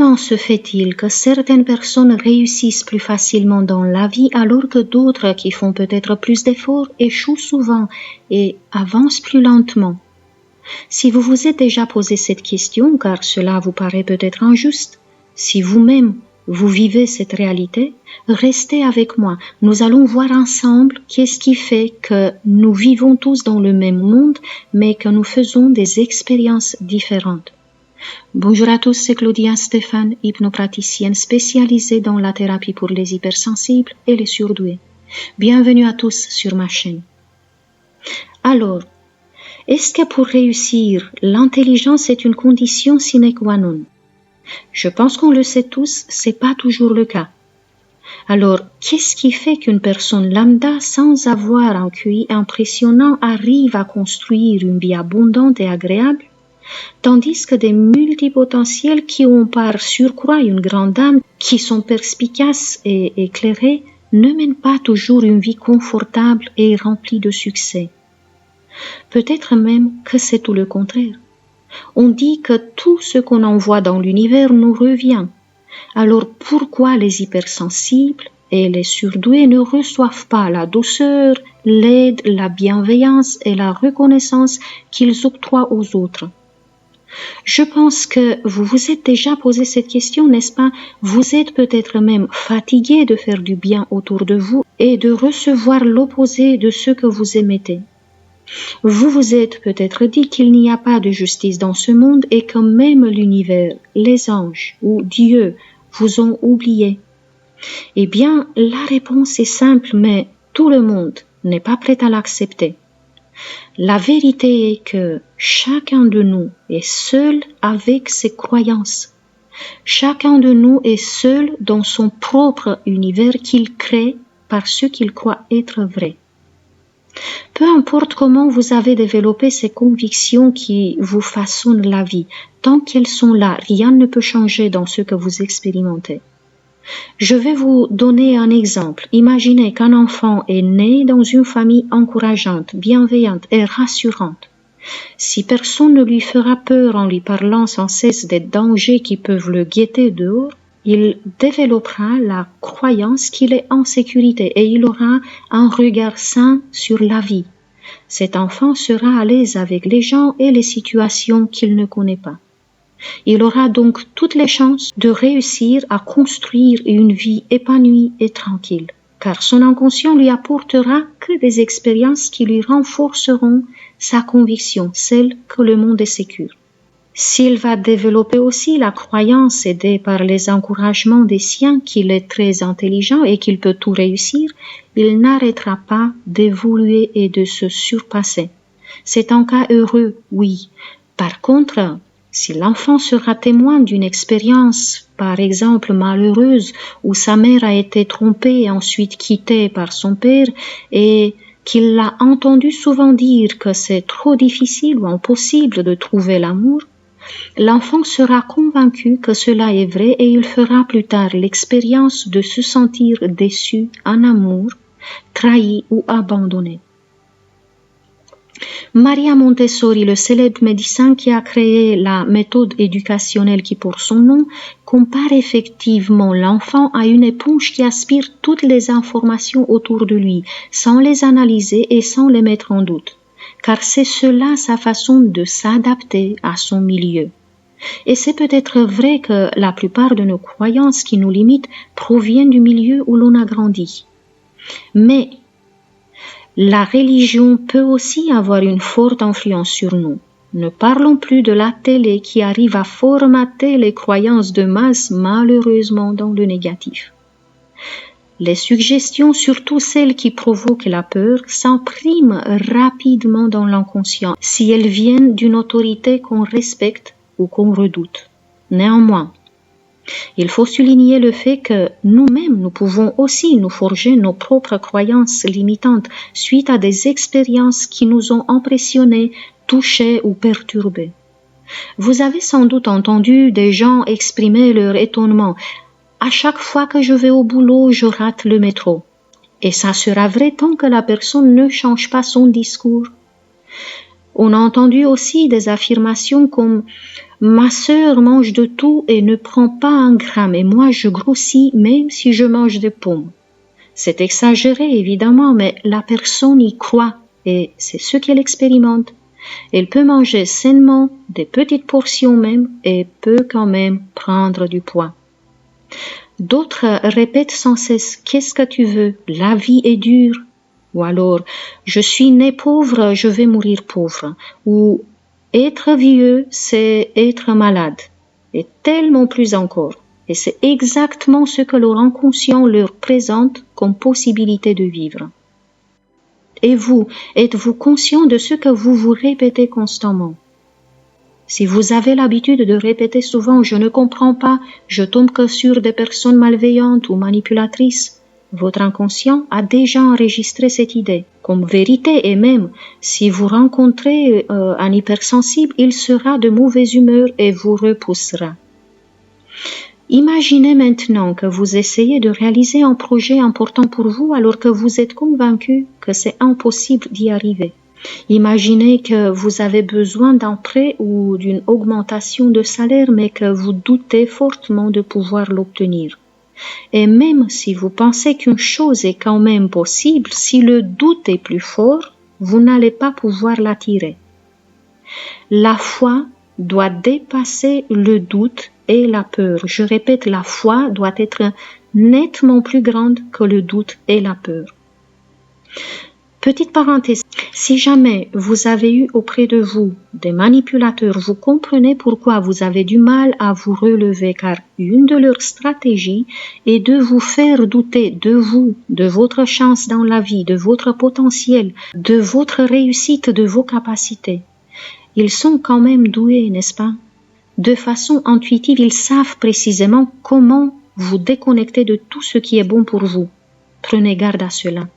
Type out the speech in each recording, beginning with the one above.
comment se fait-il que certaines personnes réussissent plus facilement dans la vie alors que d'autres qui font peut-être plus d'efforts échouent souvent et avancent plus lentement? Si vous vous êtes déjà posé cette question, car cela vous paraît peut-être injuste, si vous-même vous vivez cette réalité, restez avec moi. Nous allons voir ensemble qu'est-ce qui fait que nous vivons tous dans le même monde, mais que nous faisons des expériences différentes. Bonjour à tous, c'est Claudia Stéphane, hypnopraticienne spécialisée dans la thérapie pour les hypersensibles et les surdoués. Bienvenue à tous sur ma chaîne. Alors, est-ce que pour réussir, l'intelligence est une condition sine qua non? Je pense qu'on le sait tous, c'est pas toujours le cas. Alors, qu'est-ce qui fait qu'une personne lambda, sans avoir un QI impressionnant, arrive à construire une vie abondante et agréable, tandis que des multipotentiels qui ont par surcroît une grande âme, qui sont perspicaces et éclairés, ne mènent pas toujours une vie confortable et remplie de succès? Peut-être même que c'est tout le contraire. On dit que tout ce qu'on envoie dans l'univers nous revient. Alors pourquoi les hypersensibles et les surdoués ne reçoivent pas la douceur, l'aide, la bienveillance et la reconnaissance qu'ils octroient aux autres? Je pense que vous vous êtes déjà posé cette question, n'est-ce pas? Vous êtes peut-être même fatigué de faire du bien autour de vous et de recevoir l'opposé de ce que vous émettez. Vous vous êtes peut-être dit qu'il n'y a pas de justice dans ce monde et que même l'univers, les anges ou Dieu vous ont oublié. Eh bien, la réponse est simple, mais tout le monde n'est pas prêt à l'accepter. La vérité est que chacun de nous est seul avec ses croyances. Chacun de nous est seul dans son propre univers qu'il crée par ce qu'il croit être vrai. Peu importe comment vous avez développé ces convictions qui vous façonnent la vie, tant qu'elles sont là, rien ne peut changer dans ce que vous expérimentez. Je vais vous donner un exemple. Imaginez qu'un enfant est né dans une famille encourageante, bienveillante et rassurante. Si personne ne lui fera peur en lui parlant sans cesse des dangers qui peuvent le guetter dehors, il développera la croyance qu'il est en sécurité et il aura un regard sain sur la vie. Cet enfant sera à l'aise avec les gens et les situations qu'il ne connaît pas. Il aura donc toutes les chances de réussir à construire une vie épanouie et tranquille, car son inconscient lui apportera que des expériences qui lui renforceront sa conviction, celle que le monde est sécure. S'il va développer aussi la croyance aidée par les encouragements des siens qu'il est très intelligent et qu'il peut tout réussir, il n'arrêtera pas d'évoluer et de se surpasser. C'est un cas heureux, oui. Par contre, si l'enfant sera témoin d'une expérience, par exemple malheureuse, où sa mère a été trompée et ensuite quittée par son père et qu'il l'a entendu souvent dire que c'est trop difficile ou impossible de trouver l'amour, l'enfant sera convaincu que cela est vrai et il fera plus tard l'expérience de se sentir déçu en amour, trahi ou abandonné. Maria Montessori, le célèbre médecin qui a créé la méthode éducationnelle qui porte son nom, compare effectivement l'enfant à une éponge qui aspire toutes les informations autour de lui, sans les analyser et sans les mettre en doute. Car c'est cela sa façon de s'adapter à son milieu. Et c'est peut-être vrai que la plupart de nos croyances qui nous limitent proviennent du milieu où l'on a grandi. Mais la religion peut aussi avoir une forte influence sur nous. Ne parlons plus de la télé qui arrive à formater les croyances de masse malheureusement dans le négatif. Les suggestions, surtout celles qui provoquent la peur, s'impriment rapidement dans l'inconscient si elles viennent d'une autorité qu'on respecte ou qu'on redoute. Néanmoins, il faut souligner le fait que nous-mêmes, nous pouvons aussi nous forger nos propres croyances limitantes suite à des expériences qui nous ont impressionnés, touchés ou perturbés. Vous avez sans doute entendu des gens exprimer leur étonnement. À chaque fois que je vais au boulot, je rate le métro. Et ça sera vrai tant que la personne ne change pas son discours. On a entendu aussi des affirmations comme Ma sœur mange de tout et ne prend pas un gramme, et moi je grossis même si je mange des pommes. C'est exagéré évidemment, mais la personne y croit et c'est ce qu'elle expérimente. Elle peut manger sainement, des petites portions même, et peut quand même prendre du poids. D'autres répètent sans cesse « Qu'est-ce que tu veux? La vie est dure » ou alors « Je suis né pauvre, je vais mourir pauvre » ou « Être vieux, c'est être malade » et tellement plus encore. Et c'est exactement ce que leur inconscient leur présente comme possibilité de vivre. Et vous, êtes-vous conscient de ce que vous vous répétez constamment? Si vous avez l'habitude de répéter souvent « je ne comprends pas, je tombe que sur des personnes malveillantes ou manipulatrices », votre inconscient a déjà enregistré cette idée comme vérité et même si vous rencontrez un hypersensible, il sera de mauvaise humeur et vous repoussera. Imaginez maintenant que vous essayez de réaliser un projet important pour vous alors que vous êtes convaincu que c'est impossible d'y arriver. Imaginez que vous avez besoin d'un prêt ou d'une augmentation de salaire mais que vous doutez fortement de pouvoir l'obtenir. Et même si vous pensez qu'une chose est quand même possible, si le doute est plus fort, vous n'allez pas pouvoir l'attirer. La foi doit dépasser le doute et la peur. Je répète, la foi doit être nettement plus grande que le doute et la peur. Petite parenthèse, si jamais vous avez eu auprès de vous des manipulateurs, vous comprenez pourquoi vous avez du mal à vous relever, car une de leurs stratégies est de vous faire douter de vous, de votre chance dans la vie, de votre potentiel, de votre réussite, de vos capacités. Ils sont quand même doués, n'est-ce pas? De façon intuitive, ils savent précisément comment vous déconnecter de tout ce qui est bon pour vous. Prenez garde à cela.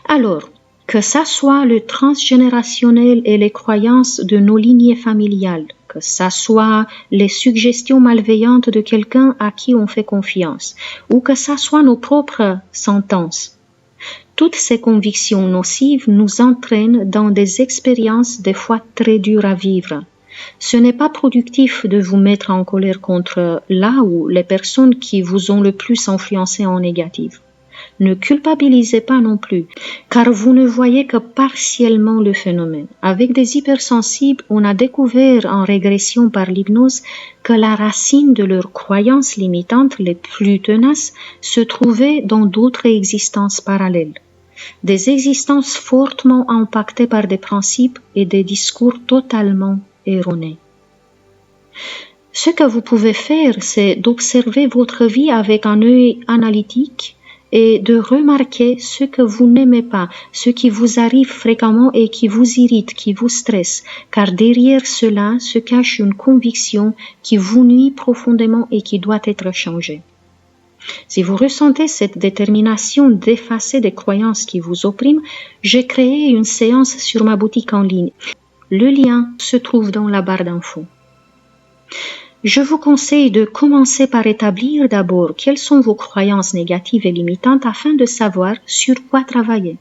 Alors, que ça soit le transgénérationnel et les croyances de nos lignées familiales, que ça soit les suggestions malveillantes de quelqu'un à qui on fait confiance, ou que ça soit nos propres sentences, toutes ces convictions nocives nous entraînent dans des expériences des fois très dures à vivre. Ce n'est pas productif de vous mettre en colère contre là ou les personnes qui vous ont le plus influencé en négatif. Ne culpabilisez pas non plus, car vous ne voyez que partiellement le phénomène. Avec des hypersensibles, on a découvert en régression par l'hypnose que la racine de leurs croyances limitantes les plus tenaces se trouvait dans d'autres existences parallèles. Des existences fortement impactées par des principes et des discours totalement erronés. Ce que vous pouvez faire, c'est d'observer votre vie avec un œil analytique et de remarquer ce que vous n'aimez pas, ce qui vous arrive fréquemment et qui vous irrite, qui vous stresse, car derrière cela se cache une conviction qui vous nuit profondément et qui doit être changée. Si vous ressentez cette détermination d'effacer des croyances qui vous oppriment, j'ai créé une séance sur ma boutique en ligne. Le lien se trouve dans la barre d'infos. Je vous conseille de commencer par établir d'abord quelles sont vos croyances négatives et limitantes afin de savoir sur quoi travailler.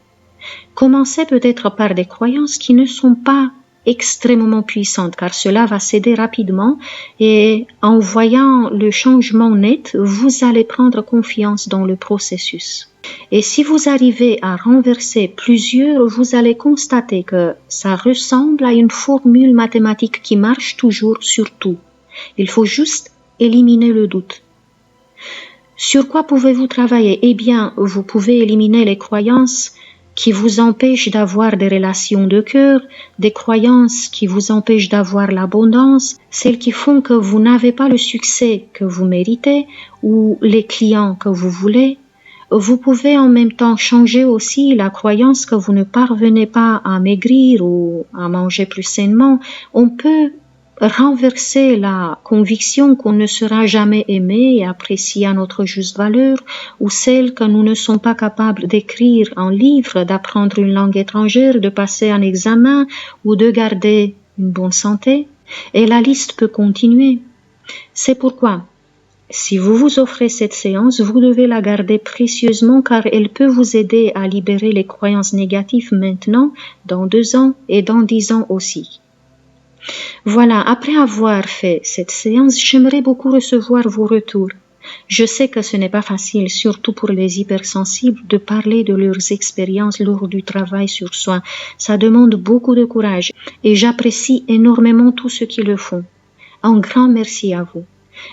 Commencez peut-être par des croyances qui ne sont pas extrêmement puissantes car cela va céder rapidement et en voyant le changement net, vous allez prendre confiance dans le processus. Et si vous arrivez à renverser plusieurs, vous allez constater que ça ressemble à une formule mathématique qui marche toujours sur tout. Il faut juste éliminer le doute. Sur quoi pouvez-vous travailler? Eh bien, vous pouvez éliminer les croyances qui vous empêchent d'avoir des relations de cœur, des croyances qui vous empêchent d'avoir l'abondance, celles qui font que vous n'avez pas le succès que vous méritez ou les clients que vous voulez. Vous pouvez en même temps changer aussi la croyance que vous ne parvenez pas à maigrir ou à manger plus sainement. On peut renverser la conviction qu'on ne sera jamais aimé et apprécié à notre juste valeur, ou celle que nous ne sommes pas capables d'écrire un livre, d'apprendre une langue étrangère, de passer un examen ou de garder une bonne santé. Et la liste peut continuer. C'est pourquoi, si vous vous offrez cette séance, vous devez la garder précieusement car elle peut vous aider à libérer les croyances négatives maintenant, dans 2 ans et dans 10 ans aussi. Voilà, après avoir fait cette séance, j'aimerais beaucoup recevoir vos retours. Je sais que ce n'est pas facile, surtout pour les hypersensibles, de parler de leurs expériences lors du travail sur soi. Ça demande beaucoup de courage et j'apprécie énormément tous ceux qui le font. Un grand merci à vous.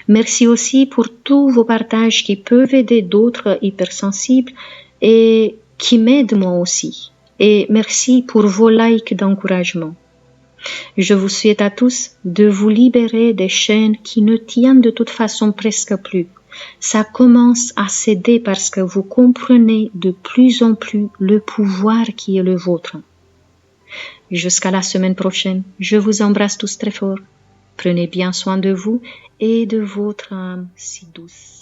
Merci aussi pour tous vos partages qui peuvent aider d'autres hypersensibles et qui m'aident moi aussi. Et merci pour vos likes d'encouragement. Je vous souhaite à tous de vous libérer des chaînes qui ne tiennent de toute façon presque plus. Ça commence à céder parce que vous comprenez de plus en plus le pouvoir qui est le vôtre. Jusqu'à la semaine prochaine, je vous embrasse tous très fort. Prenez bien soin de vous et de votre âme si douce.